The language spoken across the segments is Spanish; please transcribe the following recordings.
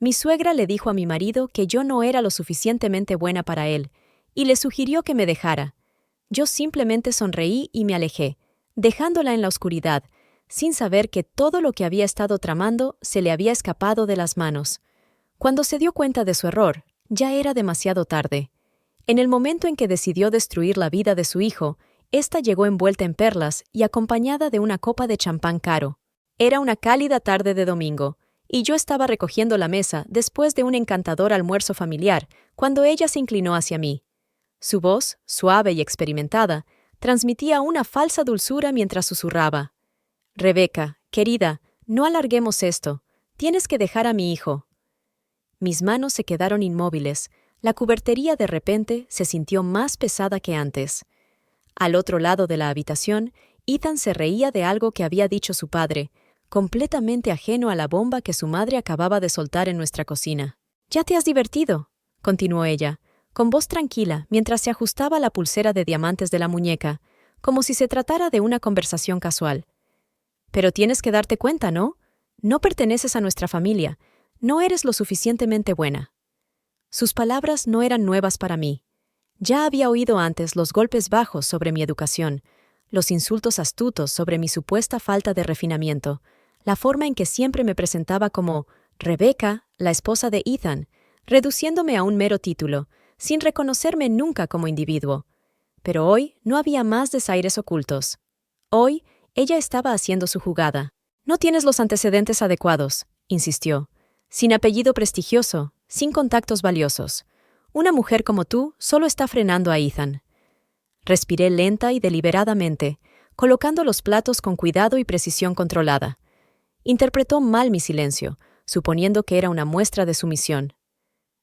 Mi suegra le dijo a mi marido que yo no era lo suficientemente buena para él, y le sugirió que me dejara. Yo simplemente sonreí y me alejé, dejándola en la oscuridad, sin saber que todo lo que había estado tramando se le había escapado de las manos. Cuando se dio cuenta de su error, ya era demasiado tarde. En el momento en que decidió destruir la vida de su hijo, ésta llegó envuelta en perlas y acompañada de una copa de champán caro. Era una cálida tarde de domingo, y yo estaba recogiendo la mesa después de un encantador almuerzo familiar, cuando ella se inclinó hacia mí. Su voz, suave y experimentada, transmitía una falsa dulzura mientras susurraba. «Rebeca, querida, no alarguemos esto. Tienes que dejar a mi hijo». Mis manos se quedaron inmóviles. La cubertería de repente se sintió más pesada que antes. Al otro lado de la habitación, Ethan se reía de algo que había dicho su padre, completamente ajeno a la bomba que su madre acababa de soltar en nuestra cocina. «¿Ya te has divertido?», continuó ella, con voz tranquila, mientras se ajustaba la pulsera de diamantes de la muñeca, como si se tratara de una conversación casual. «Pero tienes que darte cuenta, ¿no? No perteneces a nuestra familia. No eres lo suficientemente buena». Sus palabras no eran nuevas para mí. Ya había oído antes los golpes bajos sobre mi educación, los insultos astutos sobre mi supuesta falta de refinamiento, la forma en que siempre me presentaba como Rebeca, la esposa de Ethan, reduciéndome a un mero título, sin reconocerme nunca como individuo. Pero hoy no había más desaires ocultos. Hoy ella estaba haciendo su jugada. «No tienes los antecedentes adecuados», insistió. «Sin apellido prestigioso, sin contactos valiosos. Una mujer como tú solo está frenando a Ethan». Respiré lenta y deliberadamente, colocando los platos con cuidado y precisión controlada. Interpretó mal mi silencio, suponiendo que era una muestra de sumisión.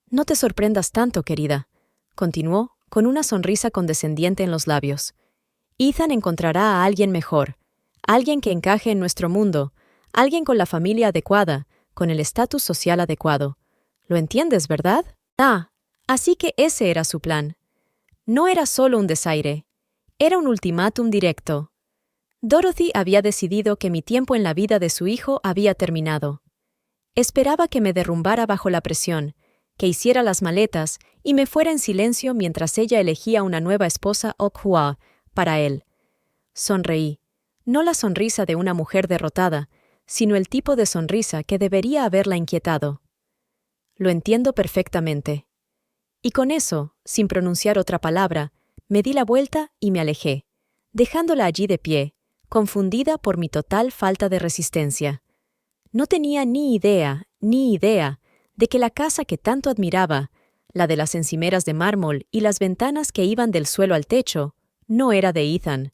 «No te sorprendas tanto, querida», continuó, con una sonrisa condescendiente en los labios. «Ethan encontrará a alguien mejor, alguien que encaje en nuestro mundo, alguien con la familia adecuada, con el estatus social adecuado. ¿Lo entiendes, verdad?» Así que ese era su plan. No era solo un desaire, era un ultimátum directo. Dorothy había decidido que mi tiempo en la vida de su hijo había terminado. Esperaba que me derrumbara bajo la presión, que hiciera las maletas y me fuera en silencio mientras ella elegía una nueva esposa Okhua para él. Sonreí, no la sonrisa de una mujer derrotada, sino el tipo de sonrisa que debería haberla inquietado. «Lo entiendo perfectamente». Y con eso, sin pronunciar otra palabra, me di la vuelta y me alejé, dejándola allí de pie, confundida por mi total falta de resistencia. No tenía ni idea de que la casa que tanto admiraba, la de las encimeras de mármol y las ventanas que iban del suelo al techo, no era de Ethan.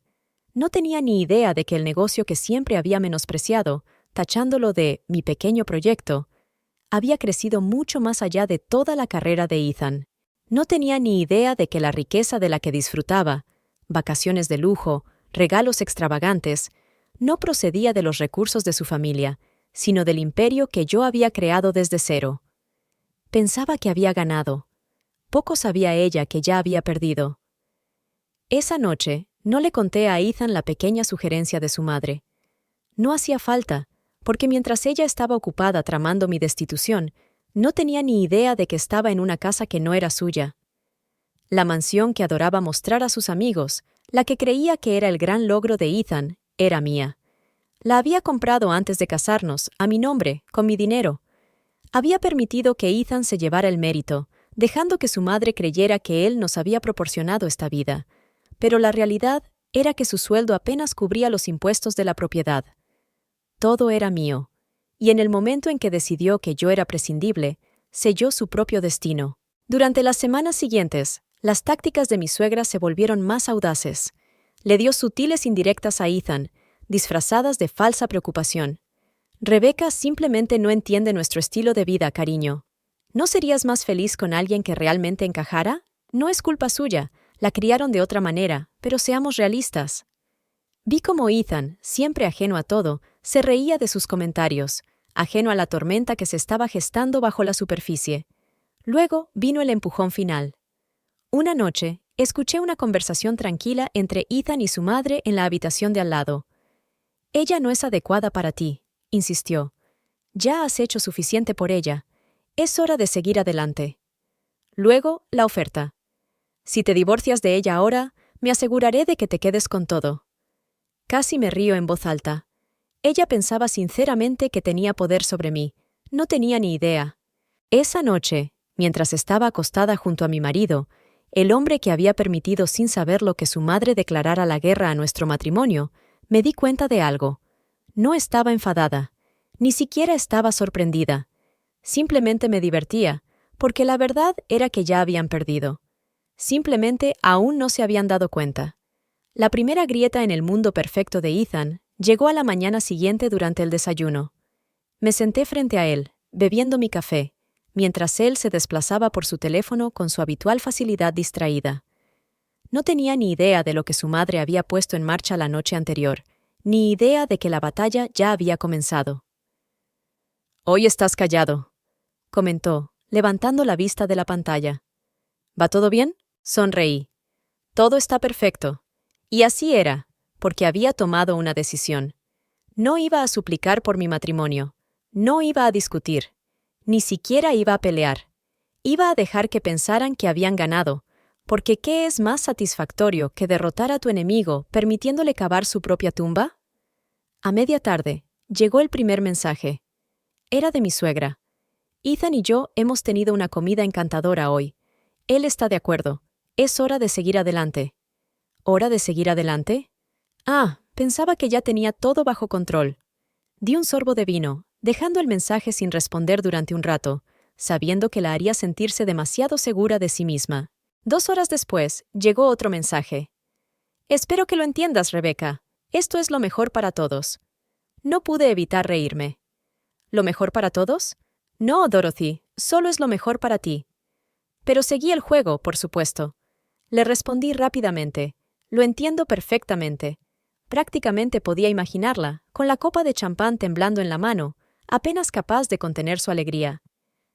No tenía ni idea de que el negocio que siempre había menospreciado, tachándolo de mi pequeño proyecto, había crecido mucho más allá de toda la carrera de Ethan. No tenía ni idea de que la riqueza de la que disfrutaba, vacaciones de lujo, regalos extravagantes, no procedía de los recursos de su familia, sino del imperio que yo había creado desde cero. Pensaba que había ganado. Poco sabía ella que ya había perdido. Esa noche no le conté a Ethan la pequeña sugerencia de su madre. No hacía falta, porque mientras ella estaba ocupada tramando mi destitución, no tenía ni idea de que estaba en una casa que no era suya. La mansión que adoraba mostrar a sus amigos, la que creía que era el gran logro de Ethan, era mía. La había comprado antes de casarnos, a mi nombre, con mi dinero. Había permitido que Ethan se llevara el mérito, dejando que su madre creyera que él nos había proporcionado esta vida. Pero la realidad era que su sueldo apenas cubría los impuestos de la propiedad. Todo era mío. Y en el momento en que decidió que yo era prescindible, selló su propio destino. Durante las semanas siguientes, las tácticas de mi suegra se volvieron más audaces. Le dio sutiles indirectas a Ethan, disfrazadas de falsa preocupación. «Rebeca simplemente no entiende nuestro estilo de vida, cariño. ¿No serías más feliz con alguien que realmente encajara? No es culpa suya, la criaron de otra manera, pero seamos realistas». Vi cómo Ethan, siempre ajeno a todo, se reía de sus comentarios, ajeno a la tormenta que se estaba gestando bajo la superficie. Luego vino el empujón final. Una noche, escuché una conversación tranquila entre Ethan y su madre en la habitación de al lado. «Ella no es adecuada para ti», insistió. «Ya has hecho suficiente por ella. Es hora de seguir adelante. Luego, la oferta. Si te divorcias de ella ahora, me aseguraré de que te quedes con todo. Casi me río en voz alta. Ella pensaba sinceramente que tenía poder sobre mí. No tenía ni idea. Esa noche, mientras estaba acostada junto a mi marido, el hombre que había permitido sin saberlo que su madre declarara la guerra a nuestro matrimonio, me di cuenta de algo. No estaba enfadada, ni siquiera estaba sorprendida. Simplemente me divertía, porque la verdad era que ya habían perdido. Simplemente aún no se habían dado cuenta. La primera grieta en el mundo perfecto de Ethan llegó a la mañana siguiente durante el desayuno. Me senté frente a él, bebiendo mi café, mientras él se desplazaba por su teléfono con su habitual facilidad distraída. No tenía ni idea de lo que su madre había puesto en marcha la noche anterior, ni idea de que la batalla ya había comenzado. «Hoy estás callado», comentó, levantando la vista de la pantalla. «¿Va todo bien?», sonreí. «Todo está perfecto». Y así era, porque había tomado una decisión. No iba a suplicar por mi matrimonio. No iba a discutir. Ni siquiera iba a pelear. Iba a dejar que pensaran que habían ganado, porque ¿qué es más satisfactorio que derrotar a tu enemigo permitiéndole cavar su propia tumba? A media tarde, llegó el primer mensaje. Era de mi suegra. Ethan y yo hemos tenido una comida encantadora hoy. Él está de acuerdo. Es hora de seguir adelante. ¿Hora de seguir adelante? Pensaba que ya tenía todo bajo control. Di un sorbo de vino, dejando el mensaje sin responder durante un rato, sabiendo que la haría sentirse demasiado segura de sí misma. 2 horas después, llegó otro mensaje. «Espero que lo entiendas, Rebecca. Esto es lo mejor para todos». No pude evitar reírme. ¿Lo mejor para todos? No, Dorothy, solo es lo mejor para ti. Pero seguí el juego, por supuesto. Le respondí rápidamente. Lo entiendo perfectamente. Prácticamente podía imaginarla, con la copa de champán temblando en la mano, apenas capaz de contener su alegría.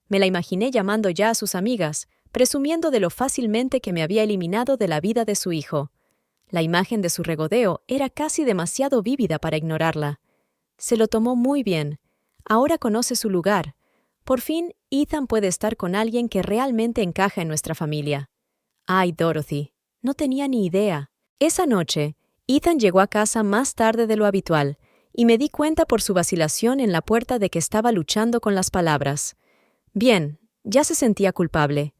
Me la imaginé llamando ya a sus amigas, presumiendo de lo fácilmente que me había eliminado de la vida de su hijo. La imagen de su regodeo era casi demasiado vívida para ignorarla. Se lo tomó muy bien. Ahora conoce su lugar. Por fin, Ethan puede estar con alguien que realmente encaja en nuestra familia. Ay, Dorothy, no tenía ni idea. Esa noche, Ethan llegó a casa más tarde de lo habitual, y me di cuenta por su vacilación en la puerta de que estaba luchando con las palabras. Bien, ya se sentía culpable.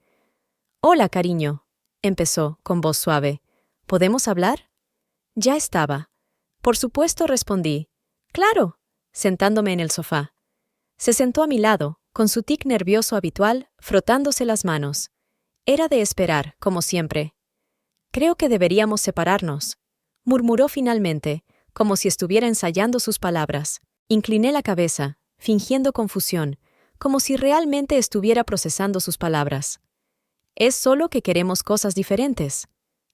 «Hola, cariño», empezó, con voz suave. «¿Podemos hablar?» Ya estaba. Por supuesto, respondí. «Claro», sentándome en el sofá. Se sentó a mi lado, con su tic nervioso habitual, frotándose las manos. Era de esperar, como siempre. «Creo que deberíamos separarnos», murmuró finalmente, como si estuviera ensayando sus palabras. Incliné la cabeza, fingiendo confusión, como si realmente estuviera procesando sus palabras. «Es solo que queremos cosas diferentes»,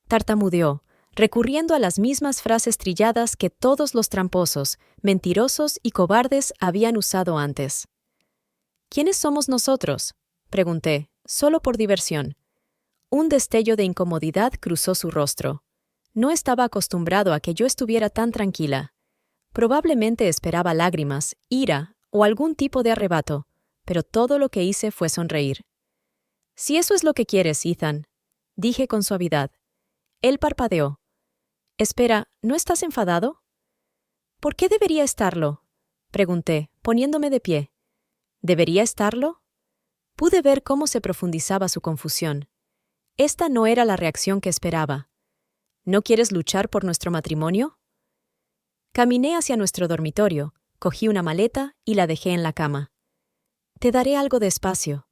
tartamudeó, recurriendo a las mismas frases trilladas que todos los tramposos, mentirosos y cobardes habían usado antes. «¿Quiénes somos nosotros?», pregunté, solo por diversión. Un destello de incomodidad cruzó su rostro. No estaba acostumbrado a que yo estuviera tan tranquila. Probablemente esperaba lágrimas, ira o algún tipo de arrebato, pero todo lo que hice fue sonreír. «Si eso es lo que quieres, Ethan», dije con suavidad. Él parpadeó. «Espera, ¿no estás enfadado?» «¿Por qué debería estarlo?», pregunté, poniéndome de pie. ¿Debería estarlo? Pude ver cómo se profundizaba su confusión. Esta no era la reacción que esperaba. «¿No quieres luchar por nuestro matrimonio?» Caminé hacia nuestro dormitorio, cogí una maleta y la dejé en la cama. «Te daré algo de espacio»,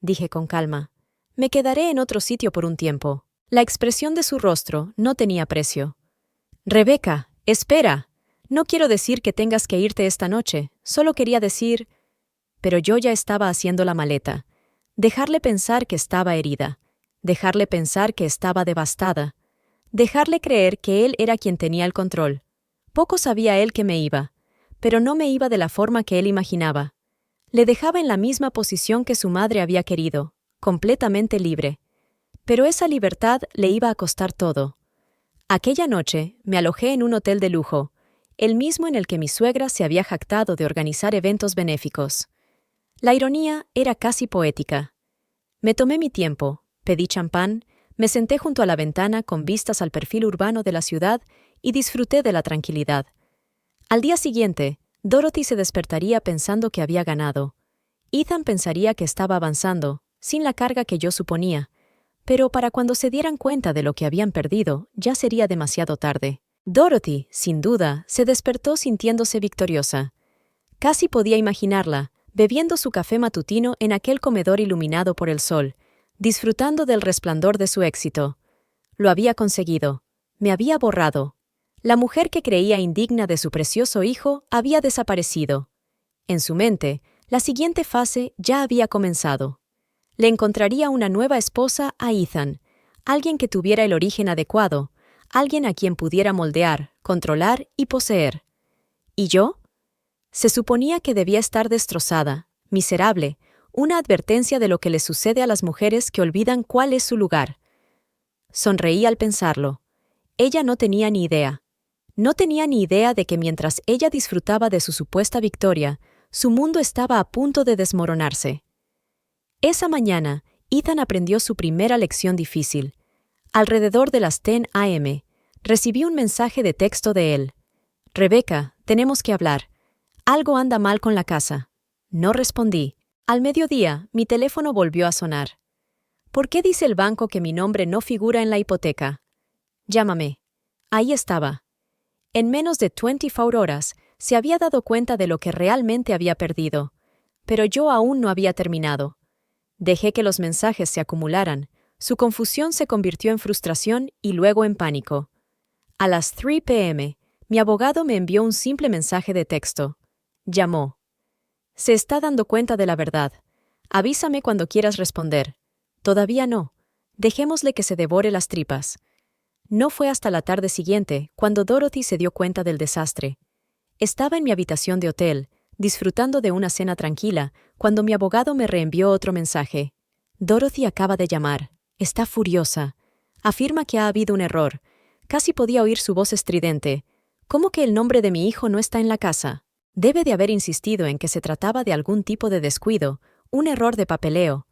dije con calma. «Me quedaré en otro sitio por un tiempo». La expresión de su rostro no tenía precio. «Rebecca, espera. No quiero decir que tengas que irte esta noche, solo quería decir…» Pero yo ya estaba haciendo la maleta. Dejarle pensar que estaba herida. Dejarle pensar que estaba devastada. Dejarle creer que él era quien tenía el control. Poco sabía él que me iba, pero no me iba de la forma que él imaginaba. Le dejaba en la misma posición que su madre había querido, completamente libre. Pero esa libertad le iba a costar todo. Aquella noche me alojé en un hotel de lujo, el mismo en el que mi suegra se había jactado de organizar eventos benéficos. La ironía era casi poética. Me tomé mi tiempo, pedí champán, me senté junto a la ventana con vistas al perfil urbano de la ciudad y disfruté de la tranquilidad. Al día siguiente, Dorothy se despertaría pensando que había ganado. Ethan pensaría que estaba avanzando, sin la carga que yo suponía, pero para cuando se dieran cuenta de lo que habían perdido, ya sería demasiado tarde. Dorothy, sin duda, se despertó sintiéndose victoriosa. Casi podía imaginarla, bebiendo su café matutino en aquel comedor iluminado por el sol, disfrutando del resplandor de su éxito. Lo había conseguido. Me había borrado. La mujer que creía indigna de su precioso hijo había desaparecido. En su mente, la siguiente fase ya había comenzado. Le encontraría una nueva esposa a Ethan, alguien que tuviera el origen adecuado, alguien a quien pudiera moldear, controlar y poseer. ¿Y yo? Se suponía que debía estar destrozada, miserable, una advertencia de lo que le sucede a las mujeres que olvidan cuál es su lugar. Sonreí al pensarlo. Ella no tenía ni idea. No tenía ni idea de que mientras ella disfrutaba de su supuesta victoria, su mundo estaba a punto de desmoronarse. Esa mañana, Ethan aprendió su primera lección difícil. Alrededor de las 10 a.m., recibí un mensaje de texto de él. «Rebecca, tenemos que hablar. Algo anda mal con la casa». No respondí. Al mediodía, mi teléfono volvió a sonar. «¿Por qué dice el banco que mi nombre no figura en la hipoteca?» «Llámame». Ahí estaba. En menos de 24 horas, se había dado cuenta de lo que realmente había perdido. Pero yo aún no había terminado. Dejé que los mensajes se acumularan. Su confusión se convirtió en frustración y luego en pánico. A las 3 p.m., mi abogado me envió un simple mensaje de texto. Llamó. «Se está dando cuenta de la verdad. Avísame cuando quieras responder». «Todavía no. Dejémosle que se devore las tripas». No fue hasta la tarde siguiente cuando Dorothy se dio cuenta del desastre. Estaba en mi habitación de hotel, disfrutando de una cena tranquila, cuando mi abogado me reenvió otro mensaje. «Dorothy acaba de llamar. Está furiosa. Afirma que ha habido un error». Casi podía oír su voz estridente. «¿Cómo que el nombre de mi hijo no está en la casa?» Debe de haber insistido en que se trataba de algún tipo de descuido, un error de papeleo.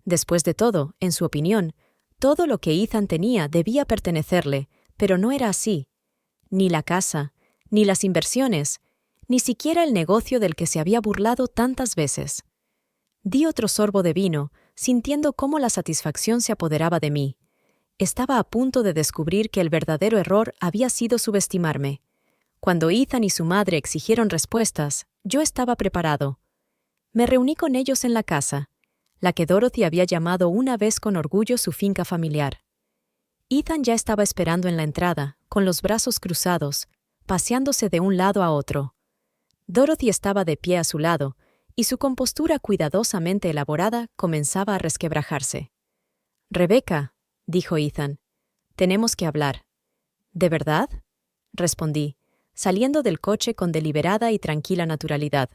Después de todo, en su opinión, todo lo que Ethan tenía debía pertenecerle, pero no era así. Ni la casa, ni las inversiones, ni siquiera el negocio del que se había burlado tantas veces. Di otro sorbo de vino, sintiendo cómo la satisfacción se apoderaba de mí. Estaba a punto de descubrir que el verdadero error había sido subestimarme. Cuando Ethan y su madre exigieron respuestas, yo estaba preparado. Me reuní con ellos en la casa, la que Dorothy había llamado una vez con orgullo su finca familiar. Ethan ya estaba esperando en la entrada, con los brazos cruzados, paseándose de un lado a otro. Dorothy estaba de pie a su lado, y su compostura cuidadosamente elaborada comenzaba a resquebrajarse. «Rebecca», dijo Ethan, «tenemos que hablar». «¿De verdad?», respondí, saliendo del coche con deliberada y tranquila naturalidad.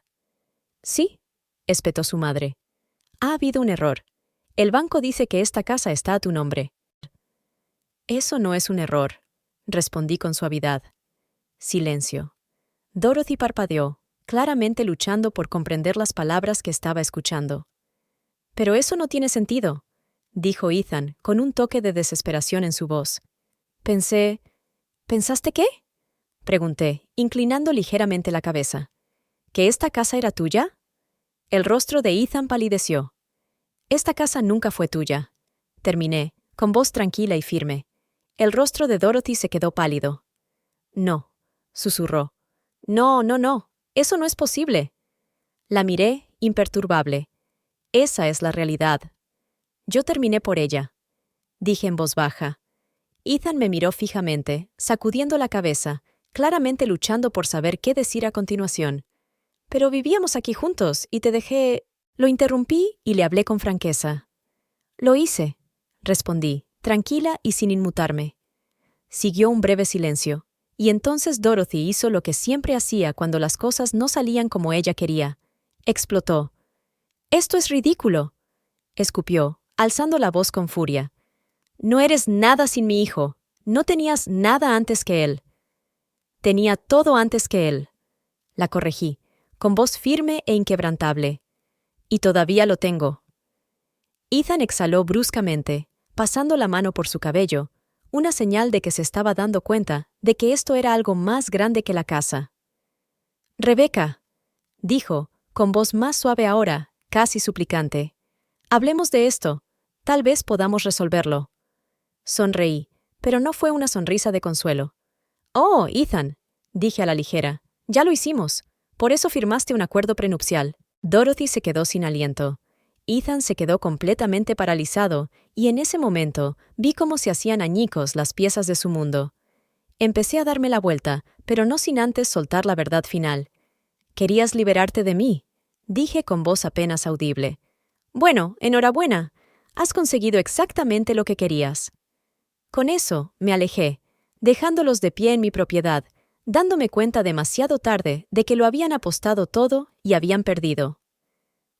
«Sí», espetó su madre. «Ha habido un error. El banco dice que esta casa está a tu nombre». «Eso no es un error», respondí con suavidad. Silencio. Dorothy parpadeó, claramente luchando por comprender las palabras que estaba escuchando. «Pero eso no tiene sentido», dijo Ethan, con un toque de desesperación en su voz. «¿Pensaste qué?», pregunté, inclinando ligeramente la cabeza. «¿Que esta casa era tuya?». El rostro de Ethan palideció. «Esta casa nunca fue tuya», terminé, con voz tranquila y firme. El rostro de Dorothy se quedó pálido. «No», susurró. «No, no, no, eso no es posible». La miré, imperturbable. «Esa es la realidad». Yo terminé por ella. Dije en voz baja. Ethan me miró fijamente, sacudiendo la cabeza, claramente luchando por saber qué decir a continuación. «Pero vivíamos aquí juntos y te dejé...». Lo interrumpí y le hablé con franqueza. «Lo hice», respondí, tranquila y sin inmutarme. Siguió un breve silencio, y entonces Dorothy hizo lo que siempre hacía cuando las cosas no salían como ella quería. Explotó. «¡Esto es ridículo!», escupió, alzando la voz con furia. «No eres nada sin mi hijo. No tenías nada antes que él». «Tenía todo antes que él», la corregí, con voz firme e inquebrantable. Y todavía lo tengo. Ethan exhaló bruscamente, pasando la mano por su cabello, una señal de que se estaba dando cuenta de que esto era algo más grande que la casa. «Rebecca», dijo, con voz más suave ahora, casi suplicante. «Hablemos de esto. Tal vez podamos resolverlo». Sonreí, pero no fue una sonrisa de consuelo. «Oh, Ethan», dije a la ligera, «ya lo hicimos. Por eso firmaste un acuerdo prenupcial». Dorothy se quedó sin aliento. Ethan se quedó completamente paralizado, y en ese momento vi cómo se hacían añicos las piezas de su mundo. Empecé a darme la vuelta, pero no sin antes soltar la verdad final. «Querías liberarte de mí», dije con voz apenas audible. «Bueno, enhorabuena. Has conseguido exactamente lo que querías». Con eso me alejé, dejándolos de pie en mi propiedad, dándome cuenta demasiado tarde de que lo habían apostado todo y habían perdido.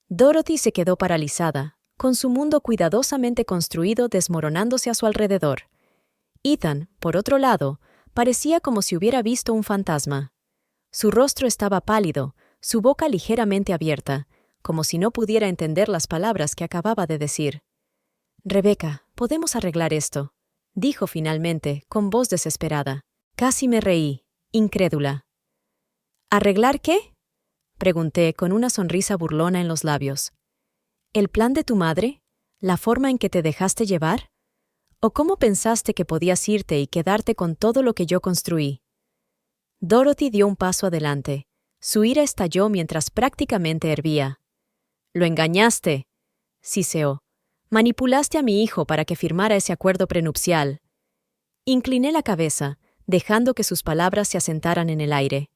Dorothy se quedó paralizada, con su mundo cuidadosamente construido desmoronándose a su alrededor. Ethan, por otro lado, parecía como si hubiera visto un fantasma. Su rostro estaba pálido, su boca ligeramente abierta, como si no pudiera entender las palabras que acababa de decir. «Rebecca, podemos arreglar esto», dijo finalmente, con voz desesperada. Casi me reí, incrédula. «¿Arreglar qué?», pregunté con una sonrisa burlona en los labios. «¿El plan de tu madre? ¿La forma en que te dejaste llevar? ¿O cómo pensaste que podías irte y quedarte con todo lo que yo construí?» Dorothy dio un paso adelante. Su ira estalló mientras prácticamente hervía. «Lo engañaste», siseó. «Manipulaste a mi hijo para que firmara ese acuerdo prenupcial». Incliné la cabeza, dejando que sus palabras se asentaran en el aire.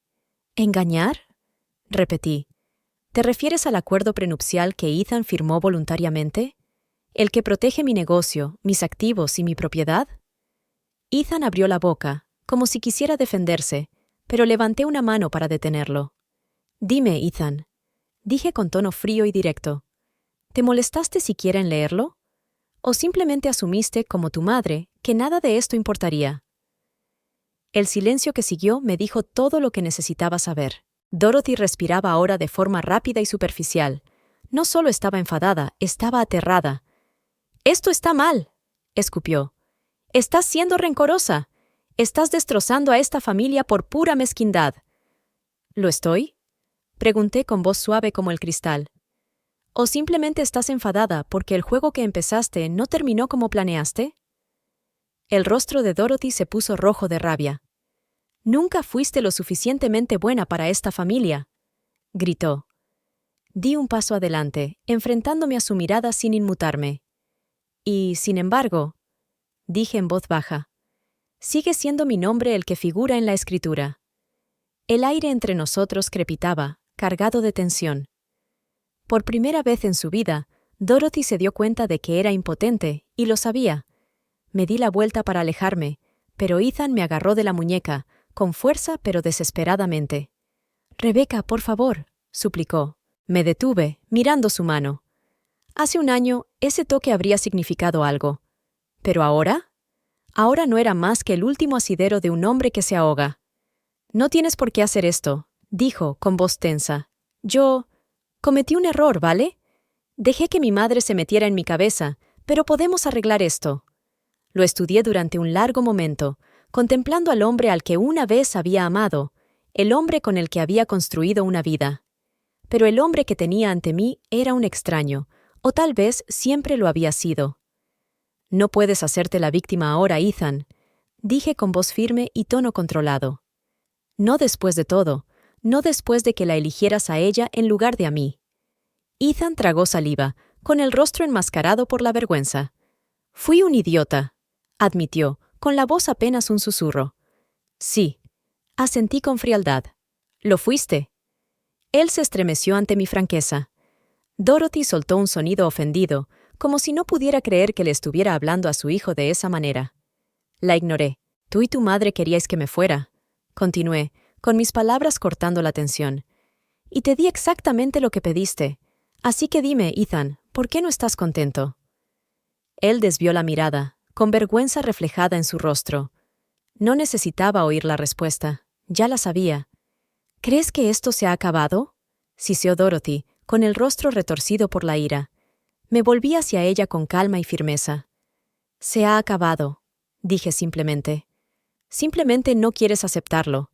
«¿Engañar?», repetí. «¿Te refieres al acuerdo prenupcial que Ethan firmó voluntariamente? ¿El que protege mi negocio, mis activos y mi propiedad?» Ethan abrió la boca, como si quisiera defenderse, pero levanté una mano para detenerlo. «Dime, Ethan», dije con tono frío y directo. «¿Te molestaste siquiera en leerlo? ¿O simplemente asumiste, como tu madre, que nada de esto importaría?» El silencio que siguió me dijo todo lo que necesitaba saber. Dorothy respiraba ahora de forma rápida y superficial. No solo estaba enfadada, estaba aterrada. «Esto está mal», escupió. «Estás siendo rencorosa. Estás destrozando a esta familia por pura mezquindad». «¿Lo estoy?», pregunté con voz suave como el cristal. «¿O simplemente estás enfadada porque el juego que empezaste no terminó como planeaste?» El rostro de Dorothy se puso rojo de rabia. «Nunca fuiste lo suficientemente buena para esta familia», gritó. Di un paso adelante, enfrentándome a su mirada sin inmutarme. «Y, sin embargo», dije en voz baja, «sigue siendo mi nombre el que figura en la escritura». El aire entre nosotros crepitaba, cargado de tensión. Por primera vez en su vida, Dorothy se dio cuenta de que era impotente, y lo sabía. Me di la vuelta para alejarme, pero Ethan me agarró de la muñeca, con fuerza pero desesperadamente. «Rebecca, por favor», suplicó. Me detuve, mirando su mano. Hace un año, ese toque habría significado algo. ¿Pero ahora? Ahora no era más que el último asidero de un hombre que se ahoga. «No tienes por qué hacer esto», dijo, con voz tensa. «Yo cometí un error, ¿vale? Dejé que mi madre se metiera en mi cabeza, pero podemos arreglar esto». Lo estudié durante un largo momento, contemplando al hombre al que una vez había amado, el hombre con el que había construido una vida. Pero el hombre que tenía ante mí era un extraño, o tal vez siempre lo había sido. «No puedes hacerte la víctima ahora, Ethan», dije con voz firme y tono controlado. «No después de todo, no después de que la eligieras a ella en lugar de a mí». Ethan tragó saliva, con el rostro enmascarado por la vergüenza. «Fui un idiota», admitió, con la voz apenas un susurro. «Sí», asentí con frialdad. «Lo fuiste». Él se estremeció ante mi franqueza. Dorothy soltó un sonido ofendido, como si no pudiera creer que le estuviera hablando a su hijo de esa manera. La ignoré. «Tú y tu madre queríais que me fuera», continué, con mis palabras cortando la tensión. «Y te di exactamente lo que pediste. Así que dime, Ethan, ¿por qué no estás contento?» Él desvió la mirada, con vergüenza reflejada en su rostro. No necesitaba oír la respuesta. Ya la sabía. «¿Crees que esto se ha acabado?», siseó Dorothy, con el rostro retorcido por la ira. Me volví hacia ella con calma y firmeza. «Se ha acabado», dije simplemente. «Simplemente no quieres aceptarlo».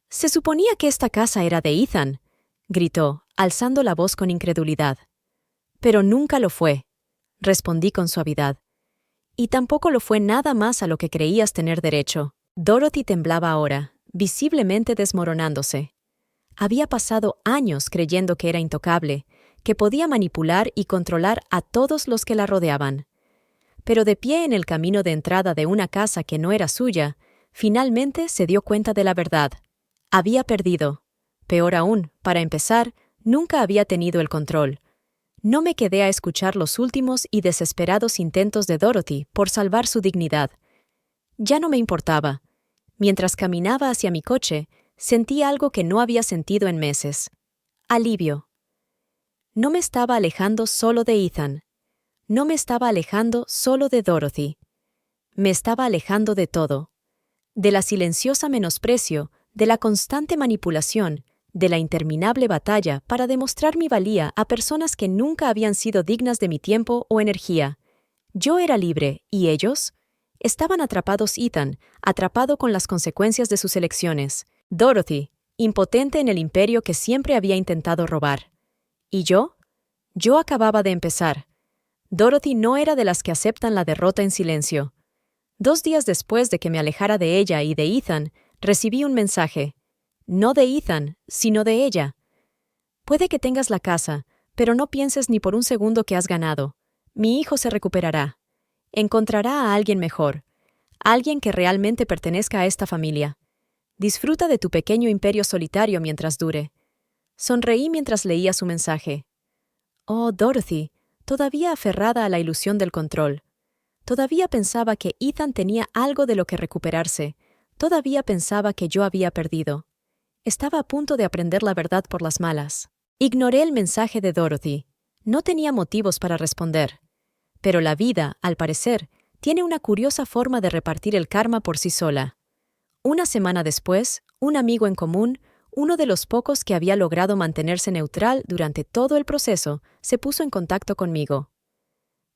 «Se suponía que esta casa era de Ethan», gritó, alzando la voz con incredulidad. «Pero nunca lo fue», respondí con suavidad. «Y tampoco lo fue nada más a lo que creías tener derecho». Dorothy temblaba ahora, visiblemente desmoronándose. Había pasado años creyendo que era intocable, que podía manipular y controlar a todos los que la rodeaban. Pero de pie en el camino de entrada de una casa que no era suya, finalmente se dio cuenta de la verdad. Había perdido. Peor aún, para empezar, nunca había tenido el control. No me quedé a escuchar los últimos y desesperados intentos de Dorothy por salvar su dignidad. Ya no me importaba. Mientras caminaba hacia mi coche, sentí algo que no había sentido en meses. Alivio. No me estaba alejando solo de Ethan. No me estaba alejando solo de Dorothy. Me estaba alejando de todo. De la silenciosa menosprecio, de la constante manipulación, de la interminable batalla para demostrar mi valía a personas que nunca habían sido dignas de mi tiempo o energía. Yo era libre, ¿y ellos? Estaban atrapados. Ethan, atrapado con las consecuencias de sus elecciones. Dorothy, impotente en el imperio que siempre había intentado robar. ¿Y yo? Yo acababa de empezar. Dorothy no era de las que aceptan la derrota en silencio. 2 días después de que me alejara de ella y de Ethan, recibí un mensaje. No de Ethan, sino de ella. Puede que tengas la casa, pero no pienses ni por un segundo que has ganado. Mi hijo se recuperará. Encontrará a alguien mejor. Alguien que realmente pertenezca a esta familia. Disfruta de tu pequeño imperio solitario mientras dure. Sonreí mientras leía su mensaje. Oh, Dorothy, todavía aferrada a la ilusión del control. Todavía pensaba que Ethan tenía algo de lo que recuperarse. Todavía pensaba que yo había perdido. Estaba a punto de aprender la verdad por las malas. Ignoré el mensaje de Dorothy. No tenía motivos para responder. Pero la vida, al parecer, tiene una curiosa forma de repartir el karma por sí sola. Una semana después, un amigo en común, uno de los pocos que había logrado mantenerse neutral durante todo el proceso, se puso en contacto conmigo.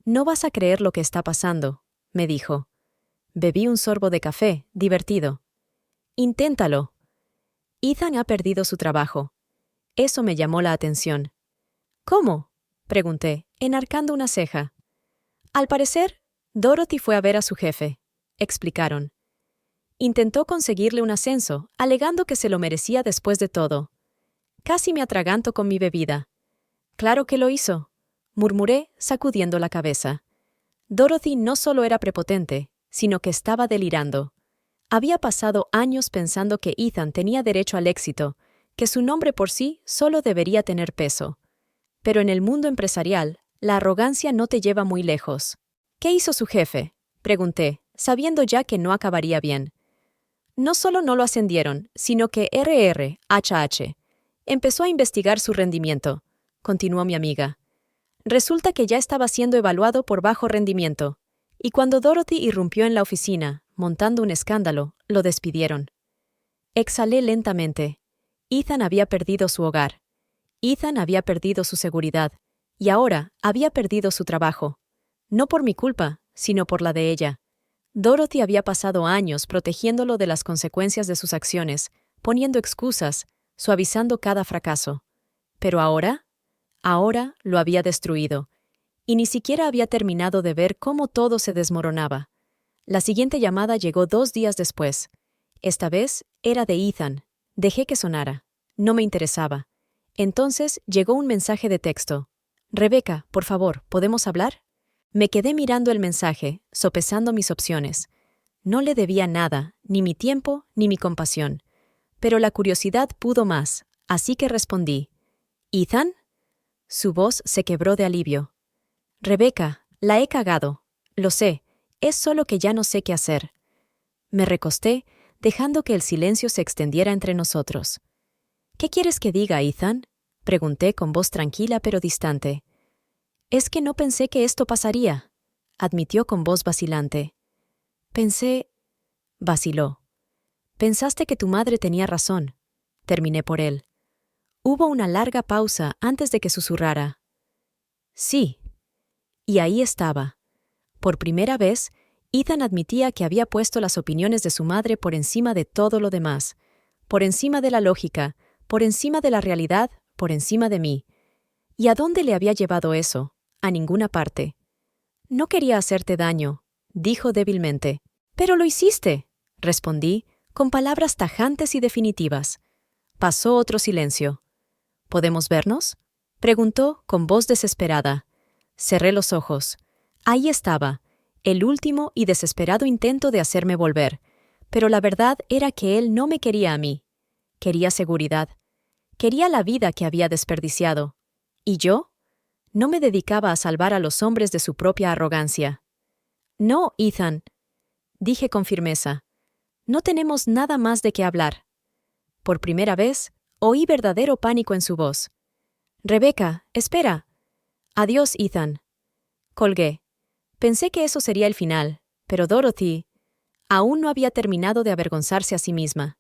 «No vas a creer lo que está pasando», me dijo. Bebí un sorbo de café, divertido. «Inténtalo». Ethan ha perdido su trabajo. Eso me llamó la atención. «¿Cómo?», pregunté, enarcando una ceja. «Al parecer, Dorothy fue a ver a su jefe», explicaron. Intentó conseguirle un ascenso, alegando que se lo merecía después de todo. Casi me atraganto con mi bebida. «Claro que lo hizo», murmuré, sacudiendo la cabeza. Dorothy no solo era prepotente, sino que estaba delirando. Había pasado años pensando que Ethan tenía derecho al éxito, que su nombre por sí solo debería tener peso. Pero en el mundo empresarial, la arrogancia no te lleva muy lejos. «¿Qué hizo su jefe?», pregunté, sabiendo ya que no acabaría bien. «No solo no lo ascendieron, sino que RRHH empezó a investigar su rendimiento», continuó mi amiga. «Resulta que ya estaba siendo evaluado por bajo rendimiento, y cuando Dorothy irrumpió en la oficina, montando un escándalo, lo despidieron». Exhalé lentamente. Ethan había perdido su hogar. Ethan había perdido su seguridad, y ahora había perdido su trabajo. No por mi culpa, sino por la de ella. Dorothy había pasado años protegiéndolo de las consecuencias de sus acciones, poniendo excusas, suavizando cada fracaso. Pero ahora lo había destruido, y ni siquiera había terminado de ver cómo todo se desmoronaba. La siguiente llamada llegó 2 días después. Esta vez era de Ethan. Dejé que sonara. No me interesaba. Entonces llegó un mensaje de texto. «Rebecca, por favor, ¿podemos hablar?». Me quedé mirando el mensaje, sopesando mis opciones. No le debía nada, ni mi tiempo, ni mi compasión. Pero la curiosidad pudo más, así que respondí. «¿Ethan?». Su voz se quebró de alivio. «Rebecca, la he cagado. Lo sé, es solo que ya no sé qué hacer». Me recosté, dejando que el silencio se extendiera entre nosotros. «¿Qué quieres que diga, Ethan?», pregunté con voz tranquila pero distante. «Es que no pensé que esto pasaría», admitió con voz vacilante. «Pensé...». Vaciló. «Pensaste que tu madre tenía razón», terminé por él. Hubo una larga pausa antes de que susurrara. Sí. Y ahí estaba. Por primera vez, Ethan admitía que había puesto las opiniones de su madre por encima de todo lo demás, por encima de la lógica, por encima de la realidad, por encima de mí. ¿Y a dónde le había llevado eso? A ninguna parte. No quería hacerte daño, dijo débilmente. Pero lo hiciste, respondí, con palabras tajantes y definitivas. Pasó otro silencio. ¿Podemos vernos?, preguntó con voz desesperada. Cerré los ojos. Ahí estaba, el último y desesperado intento de hacerme volver. Pero la verdad era que él no me quería a mí. Quería seguridad. Quería la vida que había desperdiciado. ¿Y yo? No me dedicaba a salvar a los hombres de su propia arrogancia. No, Ethan, dije con firmeza. No tenemos nada más de qué hablar. Por primera vez, oí verdadero pánico en su voz. Rebecca, espera. Adiós, Ethan. Colgué. Pensé que eso sería el final, pero Dorothy aún no había terminado de avergonzarse a sí misma.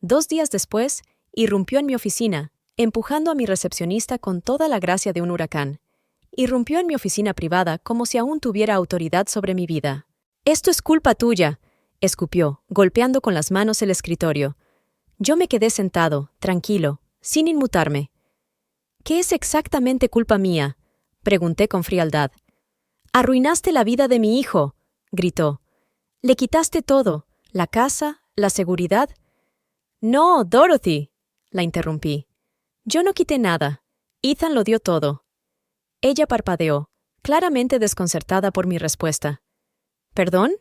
2 días después, irrumpió en mi oficina, empujando a mi recepcionista con toda la gracia de un huracán. Irrumpió en mi oficina privada como si aún tuviera autoridad sobre mi vida. «Esto es culpa tuya», escupió, golpeando con las manos el escritorio. Yo me quedé sentado, tranquilo, sin inmutarme. «¿Qué es exactamente culpa mía?», pregunté con frialdad. «Arruinaste la vida de mi hijo», gritó. «Le quitaste todo, la casa, la seguridad». «No, Dorothy», la interrumpí. «Yo no quité nada. Ethan lo dio todo». Ella parpadeó, claramente desconcertada por mi respuesta. ¿Perdón?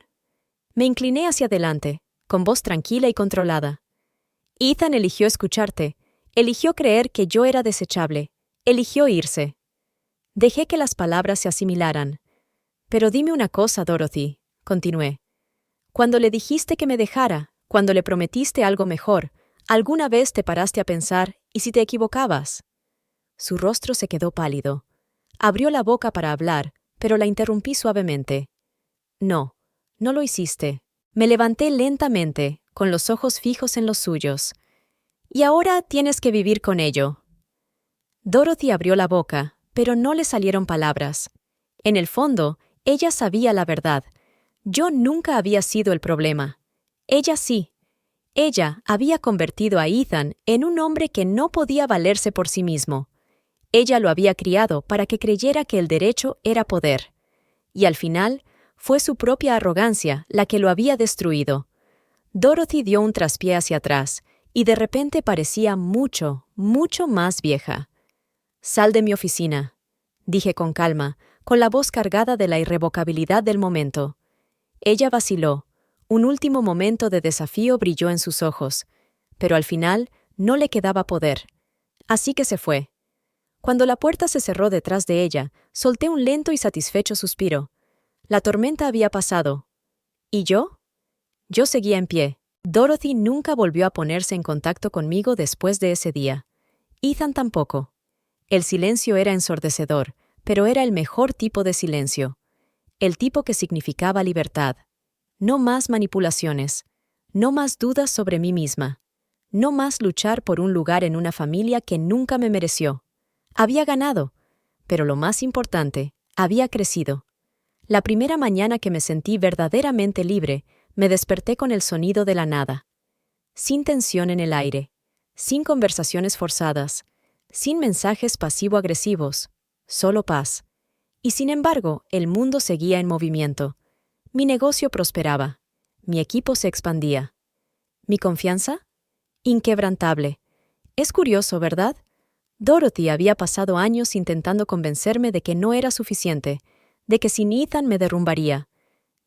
Me incliné hacia adelante, con voz tranquila y controlada. Ethan eligió escucharte, eligió creer que yo era desechable, eligió irse. Dejé que las palabras se asimilaran. Pero dime una cosa, Dorothy, continué. Cuando le dijiste que me dejara, cuando le prometiste algo mejor, ¿alguna vez te paraste a pensar, ¿y si te equivocabas? Su rostro se quedó pálido. Abrió la boca para hablar, pero la interrumpí suavemente. No, no lo hiciste. Me levanté lentamente, con los ojos fijos en los suyos. Y ahora tienes que vivir con ello. Dorothy abrió la boca, pero no le salieron palabras. En el fondo, ella sabía la verdad. Yo nunca había sido el problema. Ella sí. Ella había convertido a Ethan en un hombre que no podía valerse por sí mismo. Ella lo había criado para que creyera que el derecho era poder. Y al final, fue su propia arrogancia la que lo había destruido. Dorothy dio un traspié hacia atrás, y de repente parecía mucho, mucho más vieja. «Sal de mi oficina», dije con calma, con la voz cargada de la irrevocabilidad del momento. Ella vaciló. Un último momento de desafío brilló en sus ojos, pero al final no le quedaba poder. Así que se fue. Cuando la puerta se cerró detrás de ella, solté un lento y satisfecho suspiro. La tormenta había pasado. ¿Y yo? Yo seguía en pie. Dorothy nunca volvió a ponerse en contacto conmigo después de ese día. Ethan tampoco. El silencio era ensordecedor, pero era el mejor tipo de silencio. El tipo que significaba libertad. No más manipulaciones. No más dudas sobre mí misma. No más luchar por un lugar en una familia que nunca me mereció. Había ganado, pero lo más importante, había crecido. La primera mañana que me sentí verdaderamente libre, me desperté con el sonido de la nada. Sin tensión en el aire, sin conversaciones forzadas, sin mensajes pasivo-agresivos, solo paz. Y sin embargo, el mundo seguía en movimiento. Mi negocio prosperaba. Mi equipo se expandía. ¿Mi confianza? Inquebrantable. Es curioso, ¿verdad? Dorothy había pasado años intentando convencerme de que no era suficiente, de que sin Ethan me derrumbaría,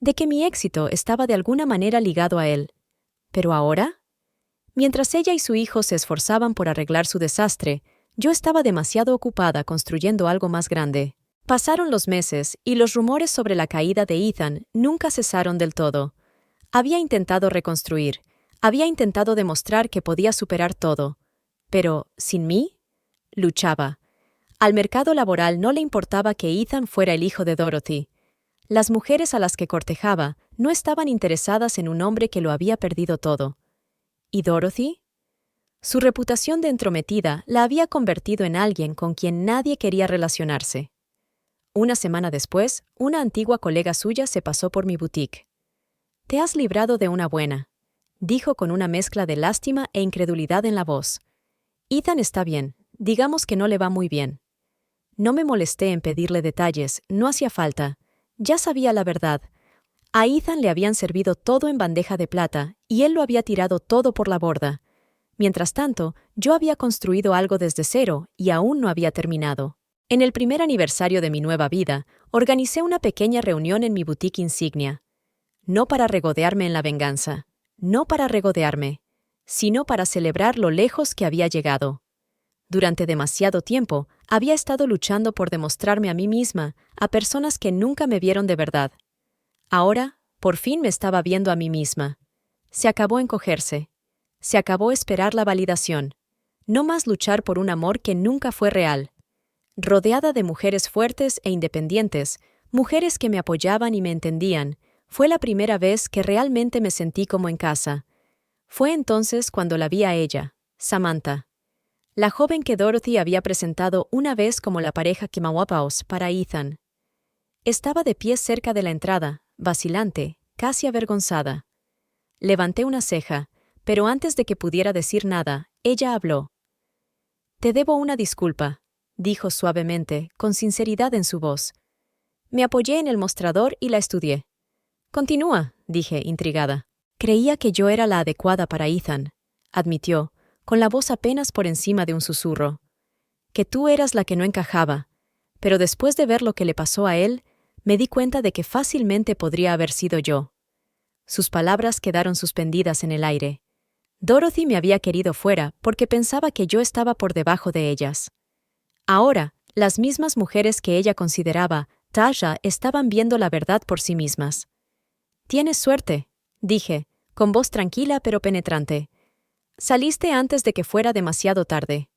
de que mi éxito estaba de alguna manera ligado a él. ¿Pero ahora? Mientras ella y su hijo se esforzaban por arreglar su desastre, yo estaba demasiado ocupada construyendo algo más grande. Pasaron los meses y los rumores sobre la caída de Ethan nunca cesaron del todo. Había intentado reconstruir, había intentado demostrar que podía superar todo. Pero, ¿sin mí? Luchaba. Al mercado laboral no le importaba que Ethan fuera el hijo de Dorothy. Las mujeres a las que cortejaba no estaban interesadas en un hombre que lo había perdido todo. ¿Y Dorothy? Su reputación de entrometida la había convertido en alguien con quien nadie quería relacionarse. Una semana después, una antigua colega suya se pasó por mi boutique. «Te has librado de una buena», dijo con una mezcla de lástima e incredulidad en la voz. «Ethan está bien, digamos que no le va muy bien». No me molesté en pedirle detalles, no hacía falta. Ya sabía la verdad. A Ethan le habían servido todo en bandeja de plata y él lo había tirado todo por la borda. Mientras tanto, yo había construido algo desde cero y aún no había terminado. En el primer aniversario de mi nueva vida, organicé una pequeña reunión en mi boutique insignia. No para regodearme en la venganza, no para regodearme, sino para celebrar lo lejos que había llegado. Durante demasiado tiempo, había estado luchando por demostrarme a mí misma, a personas que nunca me vieron de verdad. Ahora, por fin me estaba viendo a mí misma. Se acabó encogerse. Se acabó esperar la validación. No más luchar por un amor que nunca fue real. Rodeada de mujeres fuertes e independientes, mujeres que me apoyaban y me entendían, fue la primera vez que realmente me sentí como en casa. Fue entonces cuando la vi a ella, Samantha. La joven que Dorothy había presentado una vez como la pareja Kimawapaos para Ethan. Estaba de pie cerca de la entrada, vacilante, casi avergonzada. Levanté una ceja, pero antes de que pudiera decir nada, ella habló. «Te debo una disculpa», dijo suavemente, con sinceridad en su voz. Me apoyé en el mostrador y la estudié. «Continúa», dije, intrigada. «Creía que yo era la adecuada para Ethan», admitió, con la voz apenas por encima de un susurro. «Que tú eras la que no encajaba, pero después de ver lo que le pasó a él, me di cuenta de que fácilmente podría haber sido yo». Sus palabras quedaron suspendidas en el aire. Dorothy me había querido fuera porque pensaba que yo estaba por debajo de ellas. Ahora, las mismas mujeres que ella consideraba Tasha estaban viendo la verdad por sí mismas. «Tienes suerte», dije, con voz tranquila pero penetrante. «Saliste antes de que fuera demasiado tarde».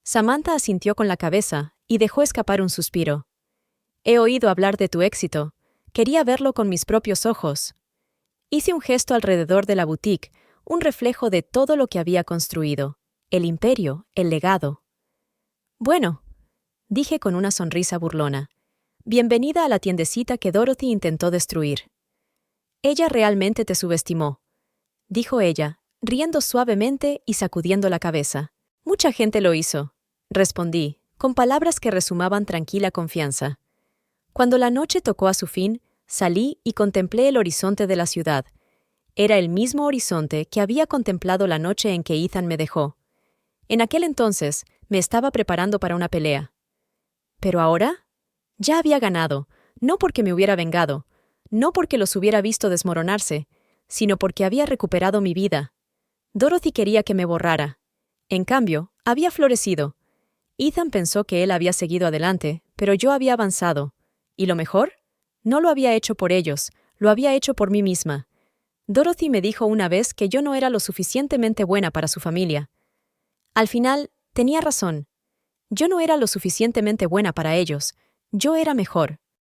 Samantha asintió con la cabeza y dejó escapar un suspiro. «He oído hablar de tu éxito. Quería verlo con mis propios ojos». Hice un gesto alrededor de la boutique, un reflejo de todo lo que había construido, el imperio, el legado. «Bueno», dije con una sonrisa burlona, «bienvenida a la tiendecita que Dorothy intentó destruir». «Ella realmente te subestimó», dijo ella, riendo suavemente y sacudiendo la cabeza. «Mucha gente lo hizo», respondí, con palabras que resumaban tranquila confianza. Cuando la noche tocó a su fin, salí y contemplé el horizonte de la ciudad. Era el mismo horizonte que había contemplado la noche en que Ethan me dejó. En aquel entonces, me estaba preparando para una pelea. ¿Pero ahora? Ya había ganado, no porque me hubiera vengado, no porque los hubiera visto desmoronarse, sino porque había recuperado mi vida. Dorothy quería que me borrara. En cambio, había florecido. Ethan pensó que él había seguido adelante, pero yo había avanzado. ¿Y lo mejor? No lo había hecho por ellos, lo había hecho por mí misma. Dorothy me dijo una vez que yo no era lo suficientemente buena para su familia. Al final, tenía razón. Yo no era lo suficientemente buena para ellos. Yo era mejor.